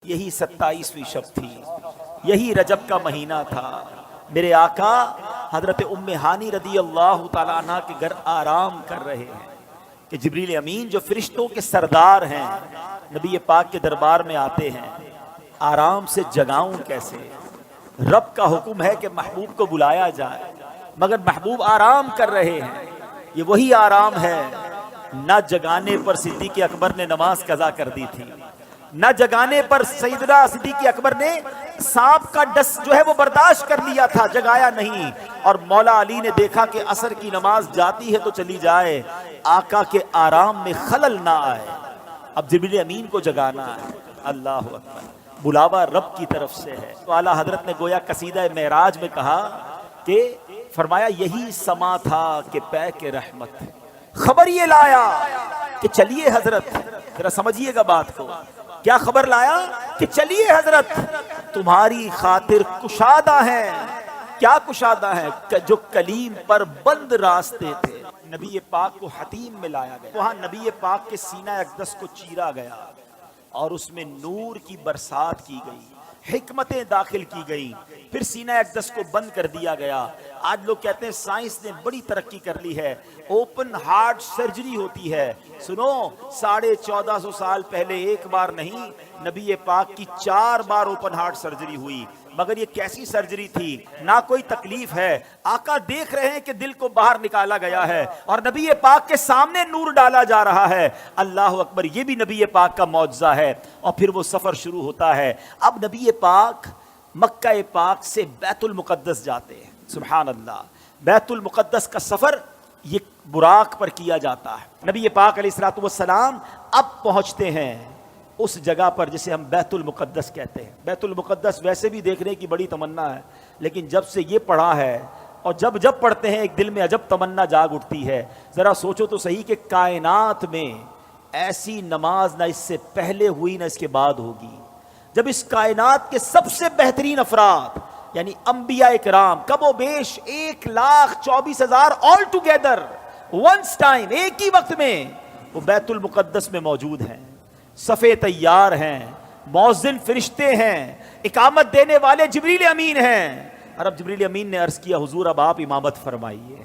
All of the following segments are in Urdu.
یہی 27ویں شب تھی، یہی رجب کا مہینہ تھا۔ میرے آقا حضرت ام ہانی رضی اللہ تعالیٰ عنہ کے گھر آرام کر رہے ہیں کہ جبریل امین جو فرشتوں کے سردار ہیں نبی پاک کے دربار میں آتے ہیں۔ آرام سے جگاؤں کیسے؟ رب کا حکم ہے کہ محبوب کو بلایا جائے، مگر محبوب آرام کر رہے ہیں۔ یہ وہی آرام ہے، نہ جگانے پر صدیق اکبر نے نماز قضا کر دی تھی، نہ جگانے پر سیدنا صدیق اکبر نے سانپ کا ڈس جو ہے وہ برداشت کر لیا تھا، جگایا نہیں۔ اور مولا علی نے دیکھا کہ عصر کی نماز جاتی ہے تو چلی جائے، آقا کے آرام میں خلل نہ آئے، اب جبریل امین کو جگانا ہے۔ اللہ اکبر، بلاوا رب کی طرف سے ہے۔ تو اعلیٰ حضرت نے گویا قصیدہ معراج میں کہا کہ فرمایا یہی سما تھا کہ پے کے رحمت، خبر یہ لایا کہ چلیے حضرت، ذرا سمجھیے گا بات کو، کیا خبر لایا کہ چلیے حضرت تمہاری خاطر کشادہ ہیں۔ کیا کشادہ ہیں؟ جو کلیم پر بند راستے تھے، نبی پاک کو حتیم میں لایا گیا، وہاں نبی پاک کے سینہ اقدس کو چیرا گیا اور اس میں نور کی برسات کی گئی، حکمتیں داخل کی گئی، پھر سینہ اقدس کو بند کر دیا گیا۔ آج لوگ کہتے ہیں سائنس نے بڑی ترقی کر لی ہے، اوپن ہارٹ سرجری ہوتی ہے۔ سنو، 1450 سال پہلے ایک بار نہیں، نبی پاک کی 4 بار اوپن ہارٹ سرجری ہوئی، مگر یہ کیسی سرجری تھی؟ نہ کوئی تکلیف ہے، آقا دیکھ رہے ہیں کہ دل کو باہر نکالا گیا ہے اور نبی پاک کے سامنے نور ڈالا جا رہا ہے۔ اللہ اکبر، یہ بھی نبی پاک کا معجزہ ہے۔ اور پھر وہ سفر شروع ہوتا ہے۔ اب نبی پاک مکہ پاک سے بیت المقدس جاتے ہیں۔ سبحان اللہ، بیت المقدس کا سفر یہ براق پر کیا جاتا ہے۔ نبی پاک علیہ الصلوۃ والسلام اب پہنچتے ہیں اس جگہ پر جسے ہم بیت المقدس کہتے ہیں۔ بیت المقدس ویسے بھی دیکھنے کی بڑی تمنا ہے، لیکن جب سے یہ پڑھا ہے اور جب پڑھتے ہیں ایک دل میں عجب تمنا جاگ اٹھتی ہے۔ ذرا سوچو تو صحیح کہ کائنات میں ایسی نماز نہ اس سے پہلے ہوئی نہ اس کے بعد ہوگی، جب اس کائنات کے سب سے بہترین افراد یعنی انبیاء اکرام کم و بیش 1,24,000 آل ٹوگیدر ونس ٹائم، ایک ہی وقت میں وہ بیت المقدس میں موجود ہیں، صفے تیار ہیں، مؤذن فرشتے ہیں، اقامت دینے والے جبریل امین ہیں۔ اور اب جبریل امین نے عرض کیا حضور اب آپ امامت فرمائیے،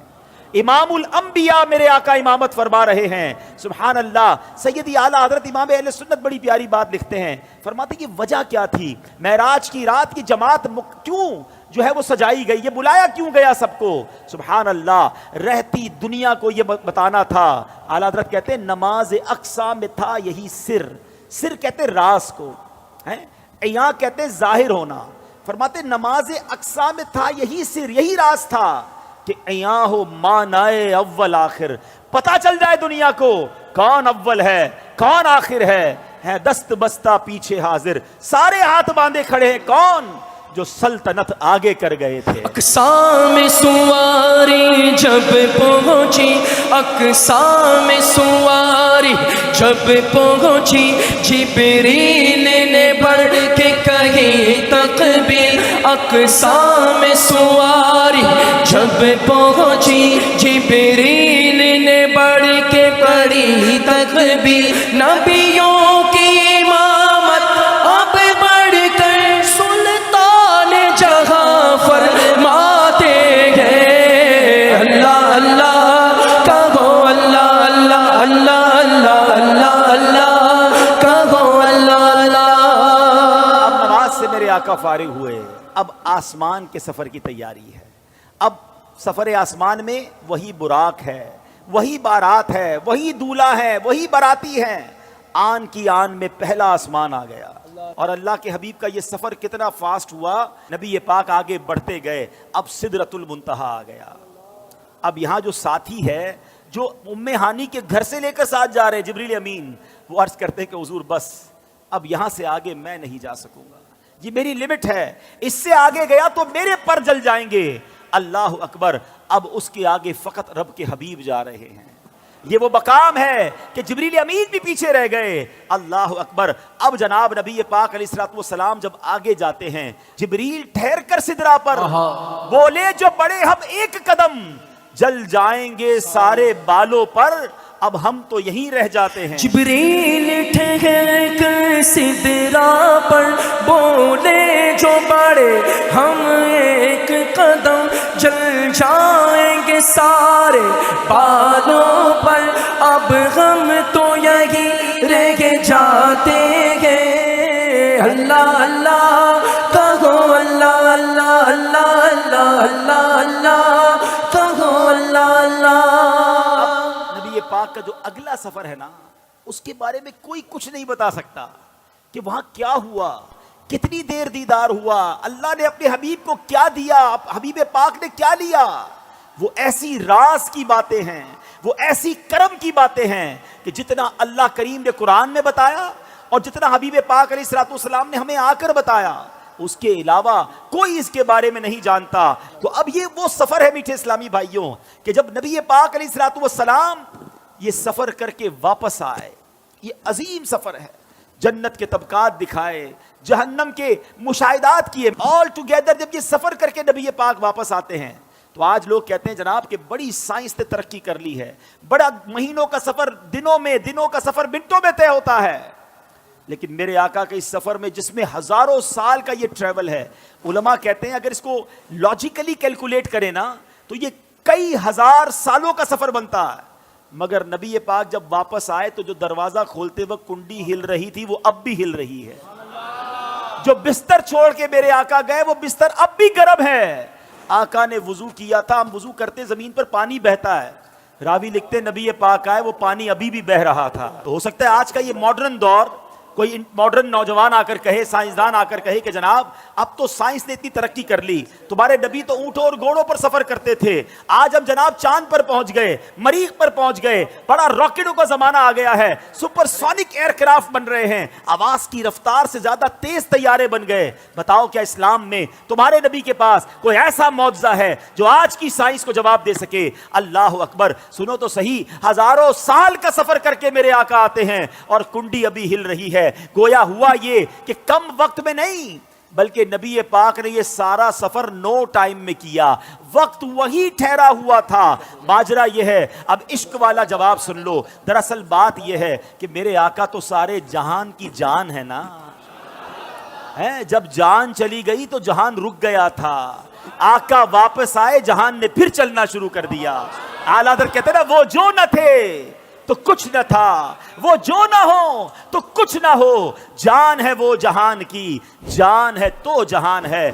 امام الانبیاء میرے آقا امامت فرما رہے ہیں۔ سبحان اللہ، سیدی اعلیٰ حضرت امام اہل سنت بڑی پیاری بات لکھتے ہیں، فرماتے کہ وجہ کیا تھی، معراج کی رات کی جماعت کیوں جو ہے وہ سجائی گئی، یہ بلایا کیوں گیا سب کو؟ سبحان اللہ، رہتی دنیا کو یہ بتانا تھا۔ اعلیٰ حضرت کہتے ہیں نماز اقصیٰ میں تھا یہی سر کہتے راز کو، عیاں کہتے ظاہر ہونا۔ فرماتے نماز اقصیٰ میں تھا یہی سر، یہی راز تھا کہ عیاں ہو مانائے اول آخر، پتا چل جائے دنیا کو کون اول ہے کون آخر ہے دست بستہ پیچھے حاضر، سارے ہاتھ باندھے کھڑے ہیں، کون؟ جو سلطنت آگے کر گئے تھے۔ اقصیٰ میں سواری جب پہنچی، اقصیٰ میں سواری جب پہنچی، جبریل نے بڑھ کے کہی تکبیر۔ اقصیٰ میں سواری جب پہنچی، جبریل نے بڑھ کے پڑھی تکبیر۔ نبیوں کی امامت اب بڑھ کر سلطان جہاں فرماتے ہیں، اللہ اللہ کہو، اللہ اللہ اللہ اللہ اللہ اللہ کہو، اللہ اللہ۔ اب نماز سے میرے آقا فارغ ہوئے، اب آسمان کے سفر کی تیاری ہے۔ اب سفر آسمان میں وہی براق ہے، وہی بارات ہے، وہی دولہا ہے، وہی باراتی ہیں۔ آن کی آن میں پہلا آسمان آ گیا، اور اللہ کے حبیب کا یہ سفر کتنا فاسٹ ہوا، نبی پاک آگے بڑھتے گئے، اب سدرۃ المنتہا آ گیا۔ اب یہاں جو ساتھی ہے جو ام ہانی کے گھر سے لے کر ساتھ جا رہے ہیں جبریل امین، وہ عرض کرتے ہیں کہ حضور بس اب یہاں سے آگے میں نہیں جا سکوں گا، یہ میری لمٹ ہے، اس سے آگے گیا تو میرے پر جل جائیں گے۔ اللہ اکبر، اب اس کے آگے فقط رب کے حبیب جا رہے ہیں۔ یہ وہ مقام ہے کہ جبریل امین بھی پیچھے رہ گئے۔ اللہ اکبر، اب جناب نبی پاک علیہ الصلوۃ والسلام جب آگے جاتے ہیں، جبریل ٹھہر کر سدرا پر بولے جو بڑے ہم ایک قدم، جل جائیں گے سارے بالوں پر، اب ہم تو یہیں رہ جاتے ہیں۔ جبریل ٹھہر کر سدرا پر بڑھے ہم ایک قدم جل جائیں گے سارے بالوں پر اب ہم تو یہی رہ جاتے ہیں اللہ اللہ کہو اللہ اللہ اللہ اللہ اللہ اللہ کہو اللہ اللہ نبی پاک کا جو اگلا سفر ہے نا اس کے بارے میں کوئی کچھ نہیں بتا سکتا کہ وہاں کیا ہوا کتنی دیر دیدار ہوا اللہ نے اپنے حبیب کو کیا دیا حبیب پاک نے کیا لیا وہ ایسی راز کی باتیں ہیں وہ ایسی کرم کی باتیں ہیں کہ جتنا اللہ کریم نے قرآن میں بتایا اور جتنا حبیب پاک علیہ الصلوۃ والسلام نے ہمیں آ کر بتایا اس کے علاوہ کوئی اس کے بارے میں نہیں جانتا. تو اب یہ وہ سفر ہے میٹھے اسلامی بھائیوں کہ جب نبی پاک علیہ الصلوۃ والسلام یہ سفر کر کے واپس آئے, یہ عظیم سفر ہے, جنت کے طبقات دکھائے, جہنم کے مشاہدات کیے, آل ٹوگیدر جب یہ سفر کر کے نبی پاک واپس آتے ہیں تو آج لوگ کہتے ہیں جناب کہ بڑی سائنس نے ترقی کر لی ہے, بڑا مہینوں کا سفر دنوں میں, دنوں کا سفر منٹوں میں طے ہوتا ہے. لیکن میرے آقا کے اس سفر میں جس میں ہزاروں سال کا یہ ٹریول ہے, علماء کہتے ہیں اگر اس کو لاجیکلی کیلکولیٹ کریں نا تو یہ کئی ہزار سالوں کا سفر بنتا ہے. مگر نبی پاک جب واپس آئے تو جو دروازہ کھولتے وقت کنڈی ہل رہی تھی وہ اب بھی ہل رہی ہے. جو بستر چھوڑ کے میرے آقا گئے وہ بستر اب بھی گرم ہے. آقا نے وضو کیا تھا, ہم وضو کرتے زمین پر پانی بہتا ہے, راوی لکھتے نبی پاک آئے وہ پانی ابھی بھی بہ رہا تھا. تو ہو سکتا ہے آج کا یہ ماڈرن دور کوئی ماڈرن نوجوان آ کر کہے, سائنسدان آ کر کہے کہ جناب اب تو سائنس نے اتنی ترقی کر لی, تمہارے نبی تو اونٹوں اور گھوڑوں پر سفر کرتے تھے, آج ہم جناب چاند پر پہنچ گئے, مریخ پر پہنچ گئے, بڑا راکٹوں کا زمانہ آ گیا ہے, سپر سونک ایئر کرافٹ بن رہے ہیں, آواز کی رفتار سے زیادہ تیز طیارے بن گئے. بتاؤ کیا اسلام میں تمہارے نبی کے پاس کوئی ایسا معجزہ ہے جو آج کی سائنس کو جواب دے سکے؟ اللہ اکبر. سنو تو صحیح, ہزاروں سال کا سفر کر کے میرے آقا آتے ہیں اور کنڈی ابھی ہل رہی ہے. گویا ہوا یہ کہ کم وقت میں نہیں بلکہ نبی پاک نے یہ سارا سفر نو ٹائم میں کیا, وقت وہی ٹھہرا ہوا تھا. ماجرا یہ ہے, اب عشق والا جواب سن لو. دراصل بات یہ ہے کہ میرے آقا تو سارے جہان کی جان ہے نا, جب جان چلی گئی تو جہان رک گیا تھا, آقا واپس آئے جہان نے پھر چلنا شروع کر دیا. اعلیٰ حضرت کہتے ہیں نا وہ جو نہ تھے تو کچھ نہ تھا, وہ جو نہ ہو تو کچھ نہ ہو, جان ہے وہ جہان کی, جان ہے تو جہان ہے.